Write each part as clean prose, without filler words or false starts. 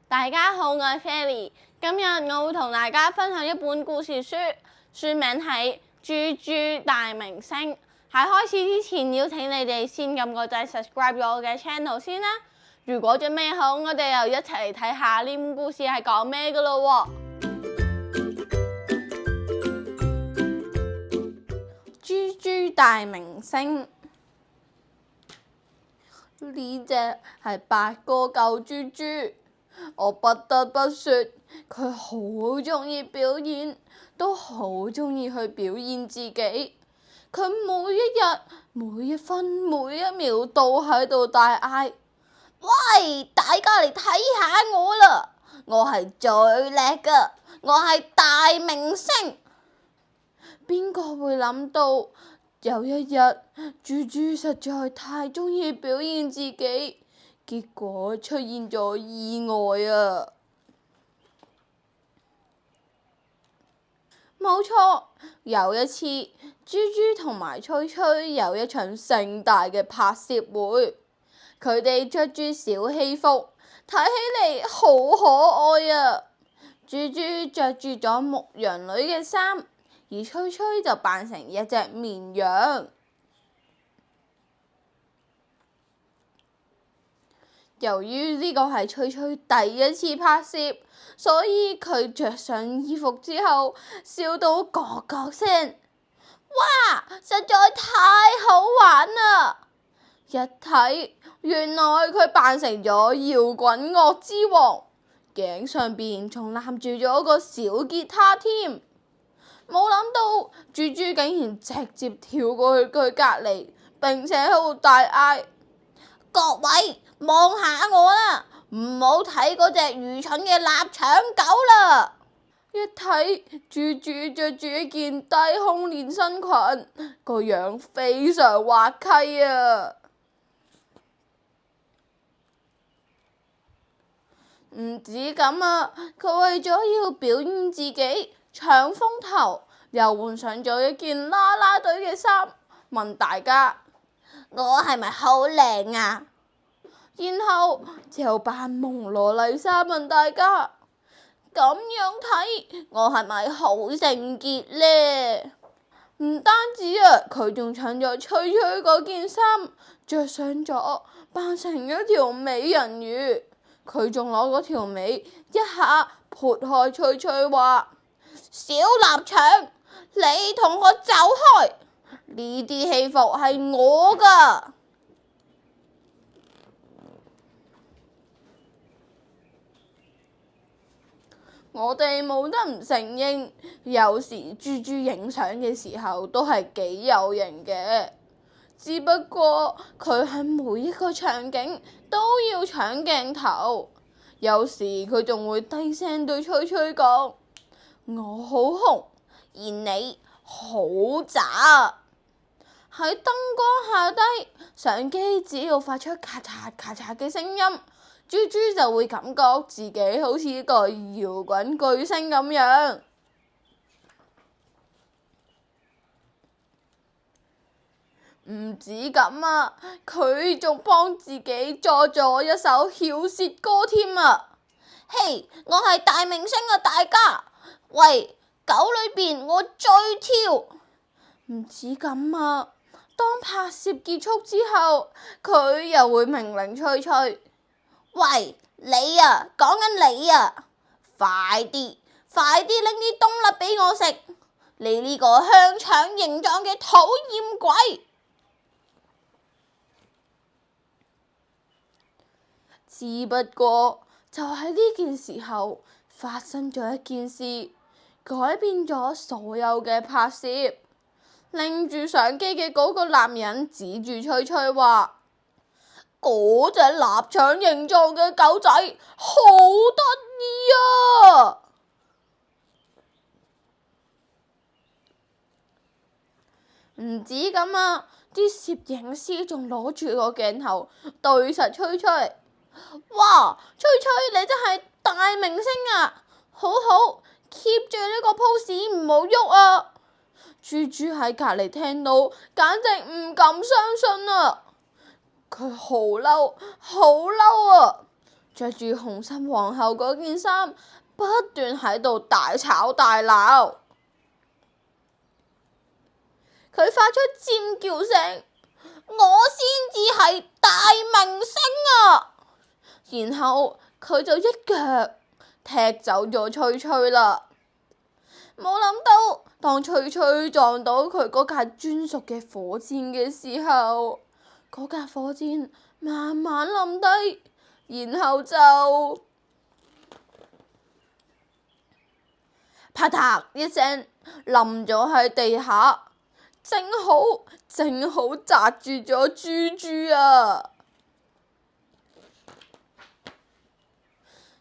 大家好，我係 Fairy， 今日我會同大家分享一本故事書，書名係《豬豬大明星》。喺開始之前，邀請你哋先撳個掣 subscribe 咗我嘅 channel 先啦。如果準備好，我哋又一齊嚟睇下呢本故事係講咩㗎咯喎。豬豬大明星，呢隻係八哥救豬豬。我不得不說，佢好鍾意表演，都好鍾意去表現自己。佢每一日、每一分、每一秒都喺度大嗌：喂，大家嚟睇下我啦！我係最叻㗎，我係大明星。邊個會諗到有一日，豬豬實在太鍾意表現自己，結果出現咗意外啊！冇錯，有一次，豬豬同埋吹吹有一場盛大嘅拍攝會，佢哋着住小戲服，睇起嚟好可愛啊！豬豬着住咗牧羊女嘅衫，而吹吹就扮成一隻綿羊。由於呢個係吹吹第一次拍攝，所以佢着上衣服之後笑到咯咯聲。哇！實在太好玩啦！一睇，原來佢扮成咗搖滾樂之王，頸上邊仲攬住咗個小吉他添。冇諗到豬豬竟然直接跳過去佢隔離，並且喺度大嗌：各位，望下我啦，唔好睇嗰隻愚蠢嘅臘腸狗啦！一睇，豬豬着住一件低胸連身裙，個樣非常滑稽啊！唔止咁啊，佢為咗要表現自己，搶風頭，又換上咗一件啦啦隊嘅衫，問大家：我係咪好靚啊？然後就扮蒙羅麗莎問大家：咁樣睇，我係咪好聖潔呢？唔單止啊，佢仲搶咗吹吹嗰件衫，着上咗，扮成一條美人魚。佢仲攞嗰條尾一下撥開吹吹，話：小臘腸，你同我走開！呢啲戲服係我噶。我哋冇得唔承認，有時豬豬影相嘅時候都係幾有型嘅，只不過佢喺每一個場景都要搶鏡頭，有時佢仲會低聲對吹吹講：我好紅，而你好渣。喺燈光下低，相機只要發出咔嚓咔嚓嘅聲音，豬豬就會感覺自己好似一個搖滾巨星咁樣。唔止咁啊，佢仲幫自己作咗一首饒舌歌添啊！嘿，我係大明星啊，大家！喂，狗裏邊我最挑。唔止咁啊，當拍攝結束之後，佢又會命令吹吹：喂，你啊，講緊你啊，快啲拎啲冬甩俾我食！你呢個香腸形狀嘅討厭鬼！只不過就喺呢件時候發生咗一件事，改變咗所有嘅拍攝。拎住相機嘅嗰個男人指住吹吹話：嗰隻臘腸形狀嘅狗仔好得意啊！唔止咁啊，啲攝影師仲攞住個鏡頭對實吹吹。哇，吹吹你真係大明星啊！好好 keep 住呢個 pose 唔好喐啊！豬豬喺隔離聽到，簡直唔敢相信啊！佢好嬲啊！着住紅心皇后嗰件衫，不斷喺度大吵大鬧。佢發出尖叫聲，我先至係大明星啊！然後佢就一腳踢走咗翠翠啦。冇諗到，當翠翠撞到佢嗰架專屬嘅火箭嘅時候，嗰架火箭慢慢冧低，然後就啪嗒一聲冧咗喺地下，正好砸住咗豬豬啊！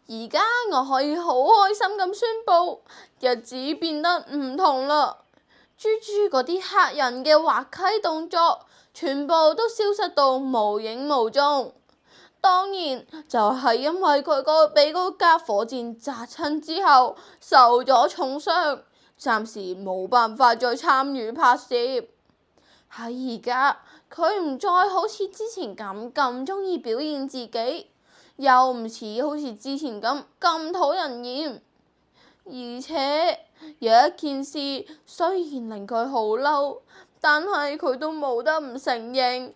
而家我可以好開心咁宣佈，日子變得唔同啦。豬豬嗰啲嚇人嘅滑稽動作，全部都消失到無影無蹤。當然就係因為佢俾嗰架火箭砸親之後，受咗重傷，暫時冇辦法再參與拍攝。喺而家，佢唔再好似之前咁鍾意表現自己。又唔似好似之前咁討人厭，而且有一件事雖然令佢好嬲，但係佢都冇得唔承認，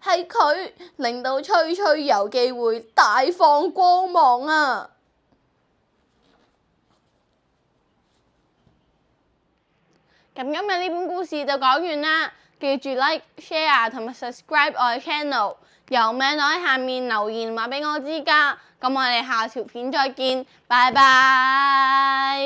係佢令到翠翠有機會大放光芒啊！咁今日呢本故事就講完啦。記住 like、share 同埋 subscribe 我嘅 channel， 有咩都喺下面留言話俾我知㗎。咁我哋下條片再見，拜拜。